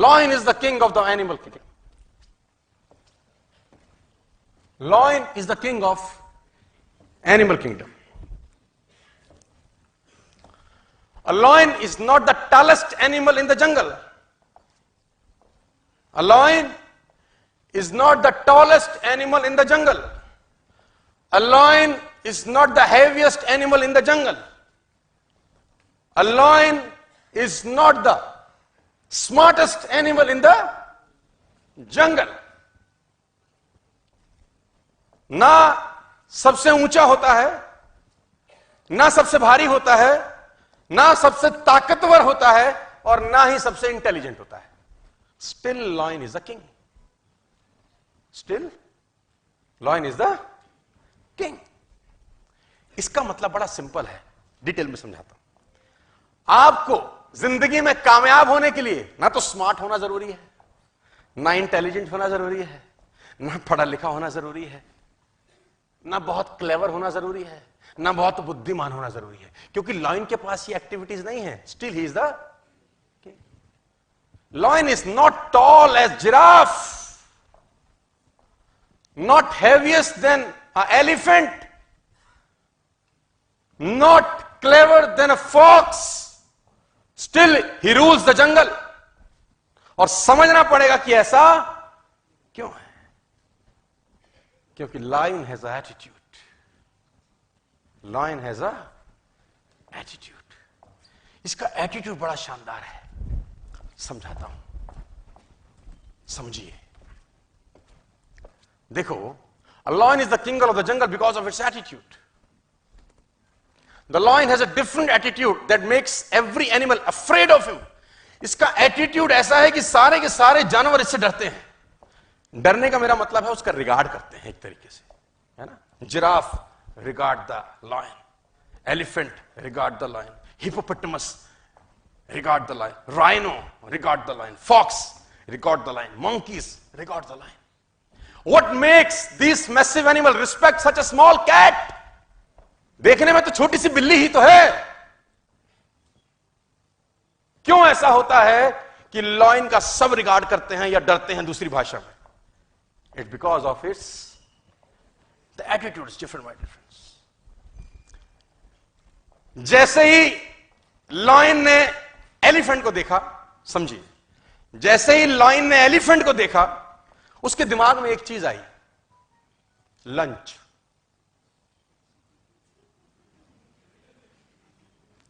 Lion is the king of the animal kingdom. Lion is the king of animal kingdom. A lion is not the tallest animal in the jungle. A lion is not the tallest animal in the jungle. A lion is not the heaviest animal in the jungle. A lion is not the smartest animal in the jungle. ना सबसे ऊंचा होता है, ना सबसे भारी होता है, ना सबसे ताकतवर होता है, और ना ही सबसे इंटेलिजेंट होता है. Still lion is the king. Still lion is the king. इसका मतलब बड़ा सिंपल है, डिटेल में समझाता हूं. आपको जिंदगी में कामयाब होने के लिए ना तो स्मार्ट होना जरूरी है, ना इंटेलिजेंट होना जरूरी है, ना पढ़ा लिखा होना जरूरी है, ना बहुत क्लेवर होना जरूरी है, ना बहुत बुद्धिमान होना जरूरी है, क्योंकि लायन के पास ये एक्टिविटीज नहीं है. Still he is the king. Lion is not tall as giraffe, not heaviest than a elephant, not clever than a fox. Still he rules the jungle. और समझना पड़ेगा कि ऐसा क्यों है, क्योंकि lion has a attitude. Lion has a attitude. इसका attitude बड़ा शानदार है. समझाता हूं, समझिए. देखो, a lion is the king of the jungle because of its attitude. The lion has a different attitude that makes every animal afraid of him. इसका attitude ऐसा है कि सारे के सारे जानवर इससे डरते हैं. डरने का मेरा मतलब है उसका रिगार्ड करते हैं एक तरीके से, है ना. Giraffe regard the lion, elephant regard the lion, hippopotamus regard the lion, rhino regard the lion, fox regard the lion, monkeys regard the lion. What makes this massive animal respect such a small cat? देखने में तो छोटी सी बिल्ली ही तो है. क्यों ऐसा होता है कि लायन का सब रिगार्ड करते हैं या डरते हैं दूसरी भाषा में? It's because of its the attitude is different by difference. जैसे ही लायन ने एलिफेंट को देखा, समझिए, जैसे ही लायन ने एलिफेंट को देखा, उसके दिमाग में एक चीज आई, लंच.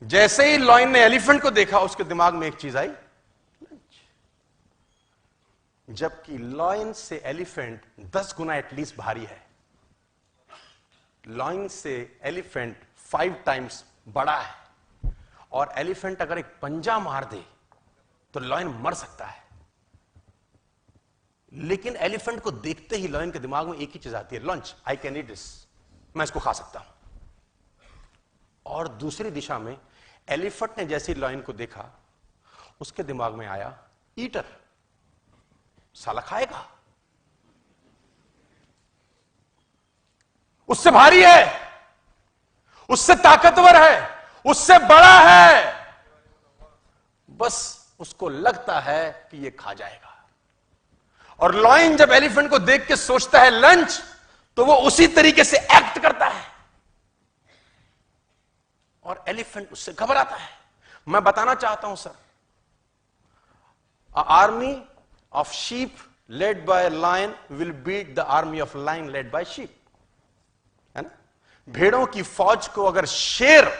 जैसे ही लायन ने एलिफेंट को देखा, उसके दिमाग में एक चीज आई, लंच. जबकि लायन से एलिफेंट 10 गुना एटलीस्ट भारी है. लायन से एलिफेंट 5 टाइम्स बड़ा है. और एलिफेंट अगर एक पंजा मार दे तो लायन मर सकता है. लेकिन एलिफेंट को देखते ही लायन के दिमाग में एक ही चीज आती है, lunch. I can eat this, मैं इसको खा सकता हूं. और दूसरी दिशा में एलिफेंट ने जैसे लायन को देखा, उसके दिमाग में आया, ईटर, साला खाएगा, उससे भारी है, उससे ताकतवर है, उससे बड़ा है, बस उसको लगता है कि ये खा जाएगा. और लायन जब एलिफेंट को देख के सोचता है लंच, तो वो उसी तरीके से एक्ट करता है. और एलिफेंट उससे घबराता है. मैं बताना चाहता हूं sir, a army of sheep led by lion will beat the army of lion led by sheep. है ना. भेड़ों की फौज को अगर शेर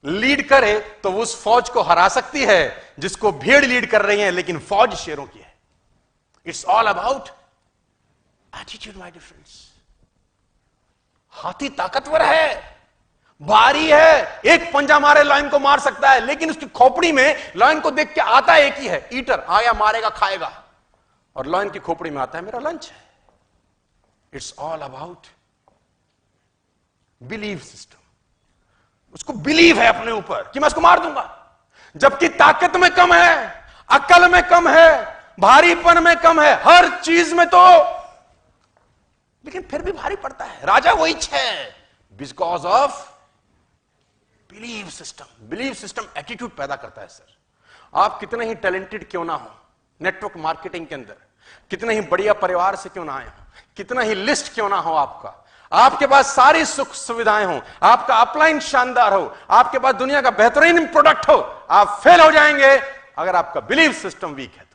लीड करे तो वो उस फौज को हरा सकती है जिसको भेड़ लीड कर रही है, लेकिन फौज शेरों की है. It's all about attitude my difference. हाथी ताकतवर है, भारी है, एक पंजा मारे लायन को मार सकता है, लेकिन उसकी खोपड़ी में लायन को देख के आता एक ही है, ईटर, आया मारेगा खाएगा. और लायन की खोपड़ी में आता है, मेरा लंच है. It's all about believe system. उसको बिलीव है अपने ऊपर कि मैं उसको मार दूंगा. जबकि ताकत में कम है, अक्ल में कम है, भारीपन में कम है, हर चीज में तो, लेकिन फिर भी भारी पड़ता है. राजा वही है, because of believe system. Believe system attitude पैदा करता है सर. आप कितने ही टैलेंटेड क्यों ना हो, नेटवर्क मार्केटिंग के अंदर कितने ही बढ़िया परिवार से क्यों ना आए हो, कितना ही लिस्ट क्यों ना हो आपका, आपके पास सारी सुख सुविधाएं हो, आपका अपलाइन शानदार हो, आपके पास दुनिया का बेहतरीन प्रोडक्ट हो, आप फेल हो जाएंगे अगर आपका बिलीफ सिस्टम वीक है।